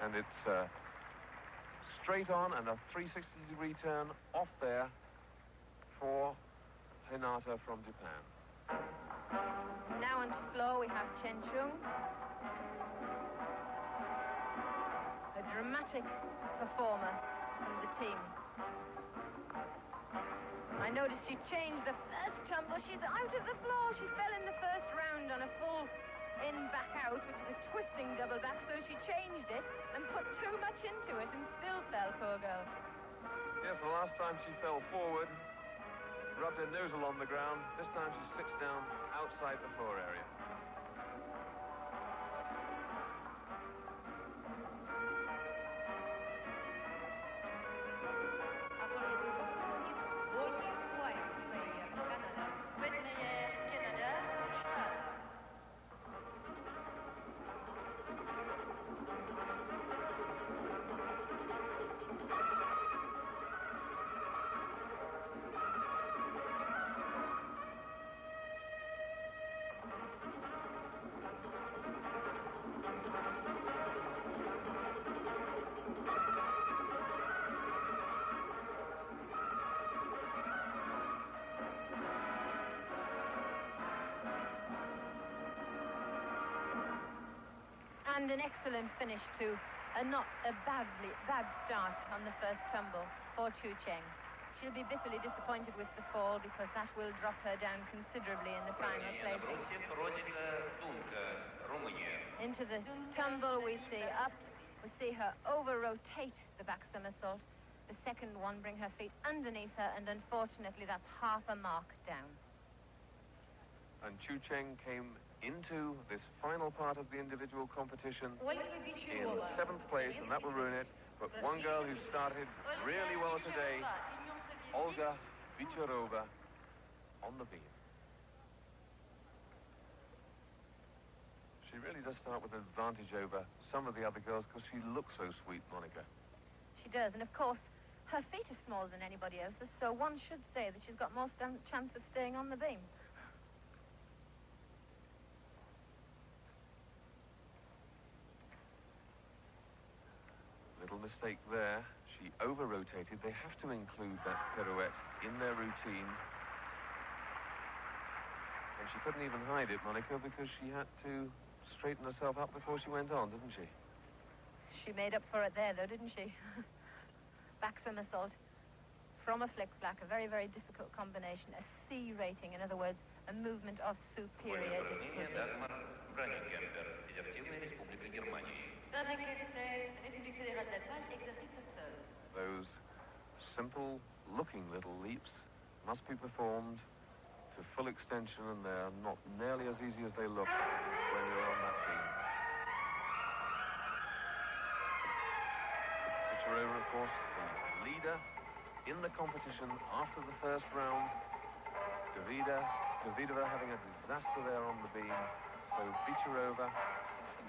And it's straight on and a 360-degree turn off there for Hinata from Japan. Now on the floor we have Chen Chung. A dramatic performer from the team. I noticed she changed the first tumble. She's out of the floor. She fell in the first round on a full in back out, which is a twisting double back, so she changed it and put too much into it and still fell, poor girl. Yes, the last time she fell forward, rubbed her nose along the ground. This time she sits down outside the floor area. And an excellent finish too. Not a bad start on the first tumble for Chu Cheng. She'll be bitterly disappointed with the fall because that will drop her down considerably in the final placing. Into the tumble we see up. We see her over-rotate the back somersault. The second one bring her feet underneath her, and unfortunately that's half a mark down. And Chu Cheng came into this final part of the individual competition in 7th place, and that will ruin it. But one girl who started really well today, Olga Vicharova, on the beam. She really does start with an advantage over some of the other girls because she looks so sweet, Monica. She does, and of course, her feet are smaller than anybody else's, so one should say that she's got more chance of staying on the beam. Little mistake there. She over-rotated. They have to include that pirouette in their routine. And she couldn't even hide it, Monica, because she had to straighten herself up before she went on, didn't she? She made up for it there, though, didn't she? Back somersault from a flick-flack, a very, very difficult combination. A C rating, in other words, a movement of superior difficulty. Those simple-looking little leaps must be performed to full extension, and they're not nearly as easy as they look when you're on that beam. Vicharova, of course, the leader in the competition after the first round. Davidova having a disaster there on the beam. So Vicharova,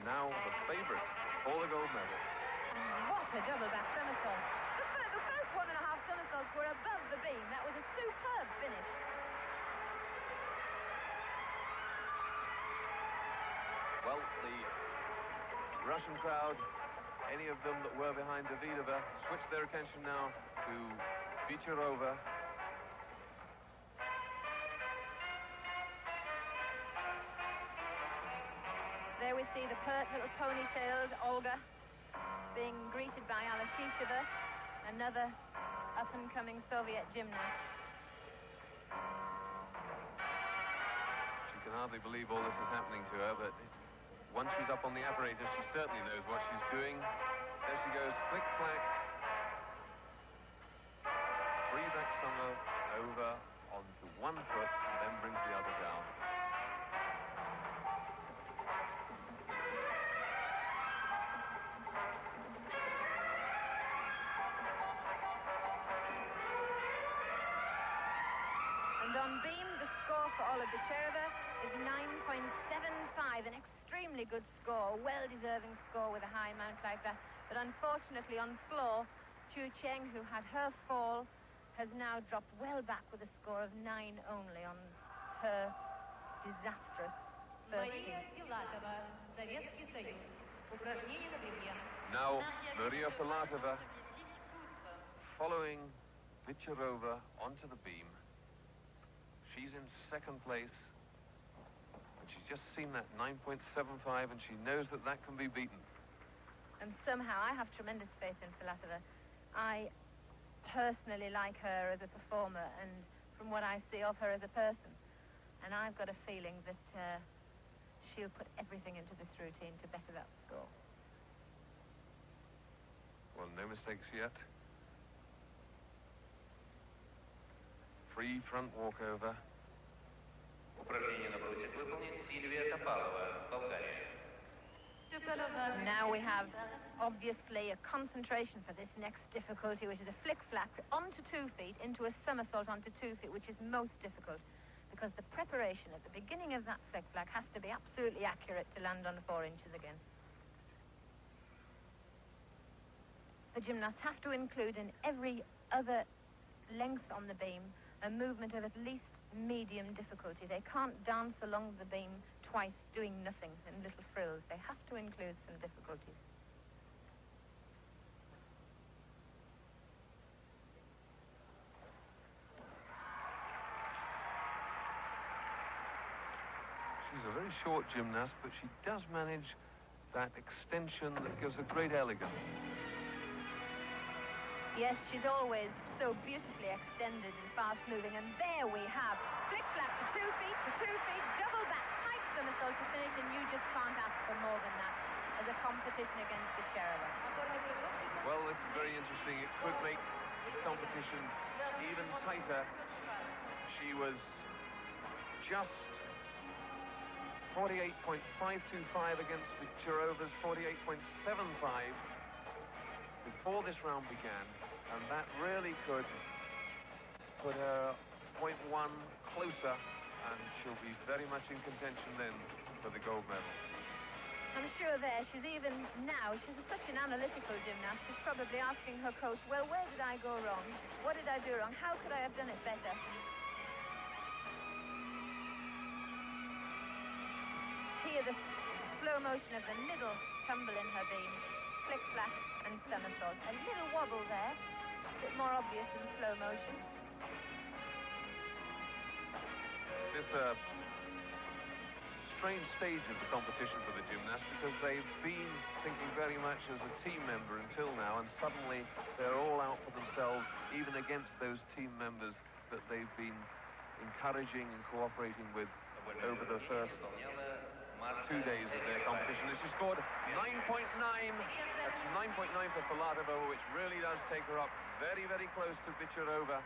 now the favorite for the gold medal. What a double back somersault. The first 1.5 somersaults were above the beam. That was a superb finish. Well, the Russian crowd, any of them that were behind Davidova, switched their attention now to Vicharova. There we see the pert little ponytailed Olga being greeted by Alashisheva, another up-and-coming Soviet gymnast. She can hardly believe all this is happening to her, but once she's up on the apparatus, she certainly knows what she's doing. There she goes, flick-flack. Free back summer over onto one foot, and then brings the other down. And on beam, the score for Olga Vicharova is 9.75, an extremely good score, a well-deserving score with a high amount like that. But unfortunately, on floor, Chu Cheng, who had her fall, has now dropped well back with a score of 9 only on her disastrous first Now, Maria Filatova following Vicharova onto the beam. She's in second place. And she's just seen that 9.75, and she knows that that can be beaten. And somehow I have tremendous faith in Filatova. I personally like her as a performer and from what I see of her as a person. And I've got a feeling that she'll put everything into this routine to better that score. Well, no mistakes yet. Free front walkover. Now we have, obviously, a concentration for this next difficulty, which is a flick-flack onto 2 feet, into a somersault onto 2 feet, which is most difficult, because the preparation at the beginning of that flick-flack has to be absolutely accurate to land on 4 inches again. The gymnasts have to include in every other length on the beam a movement of at least medium difficulty. They can't dance along the beam twice doing nothing in little frills. They have to include some difficulties. She's a very short gymnast, but she does manage that extension that gives a great elegance. Yes, she's always so beautifully extended and fast-moving. And there we have flick-flack to 2 feet, double back, tight somersault to finish, and you just can't ask for more than that as a competition against Vicharova. Well, this is very interesting. It could make the competition even tighter. She was just 48.525 against Vicharova's 48.75 before this round began, and that really could put her 0.1 closer, and she'll be very much in contention then for the gold medal. I'm sure there, she's even now, she's such an analytical gymnast, she's probably asking her coach, well, where did I go wrong? What did I do wrong? How could I have done it better? Here, the slow motion of the middle tumble in her beam, flick-flack and somersault. A little wobble there, a bit more obvious in slow motion. This strange stage of the competition for the gymnasts, because they've been thinking very much as a team member until now, and suddenly they're all out for themselves, even against those team members that they've been encouraging and cooperating with over the first 2 days of their competition. And she scored 9.9. That's 9.9 for Filatova, which really does take her up very, very close to Vicharova.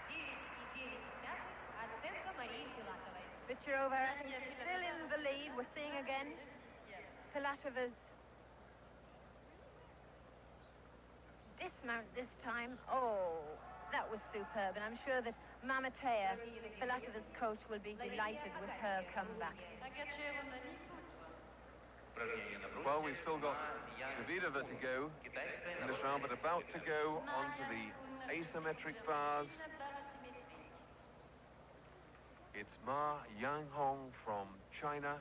Vicharova still in the lead. We're seeing again Filatova's dismount this time. Oh, that was superb. And I'm sure that Mamatea, Filatova's coach, will be delighted with her comeback. Well, we've still got Davidova to go in this round, but about to go onto the asymmetric bars. It's Ma Yanghong from China,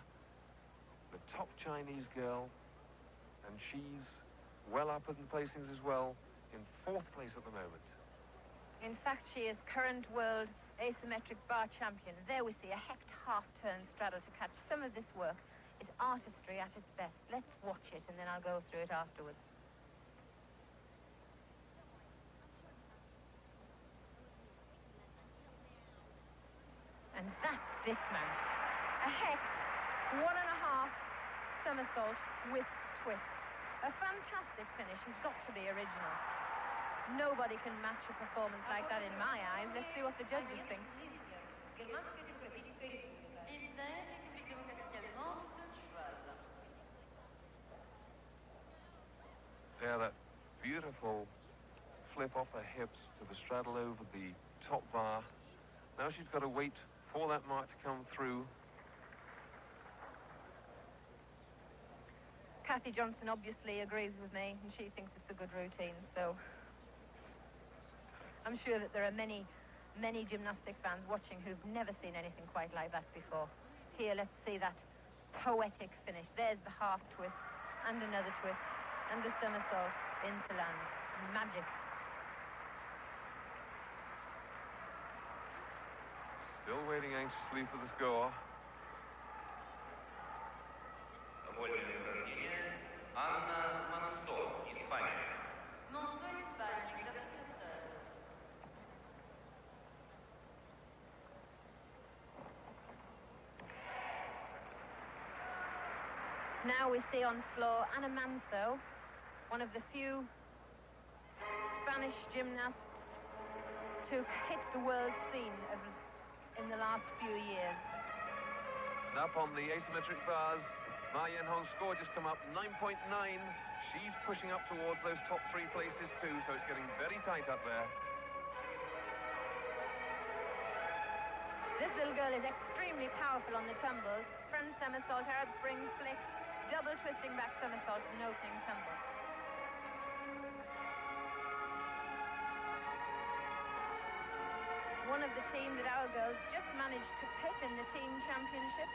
the top Chinese girl, and she's well up in placings as well, in 4th place at the moment. In fact, she is current world asymmetric bar champion. There we see a Hecht half-turn straddle to catch some of this work. It's artistry at its best. Let's watch it, and then I'll go through it afterwards. And that's dismount. A Hecht 1.5 somersault with twist. A fantastic finish. It's got to be original. Nobody can match a performance like that in my eyes. Let's see what the judges think. Yeah, that beautiful flip off her hips to the straddle over the top bar. Now she's got to wait for that mark to come through. Kathy Johnson obviously agrees with me, and she thinks it's a good routine, so I'm sure that there are many, many gymnastic fans watching who've never seen anything quite like that before. Here, let's see that poetic finish. There's the half twist and another twist. and the somersault into land. Magic. Still waiting anxiously for the score. Now we see on floor Ana Manso, one of the few Spanish gymnasts to hit the world scene in the last few years. And up on the asymmetric bars, Ma Yen-hong's score just come up, 9.9. She's pushing up towards those top 3 places too, so it's getting very tight up there. This little girl is extremely powerful on the tumbles. Front somersault, Arab spring, flick, double twisting back somersault, and opening tumble. One of the team that our girls just managed to pick in the team championship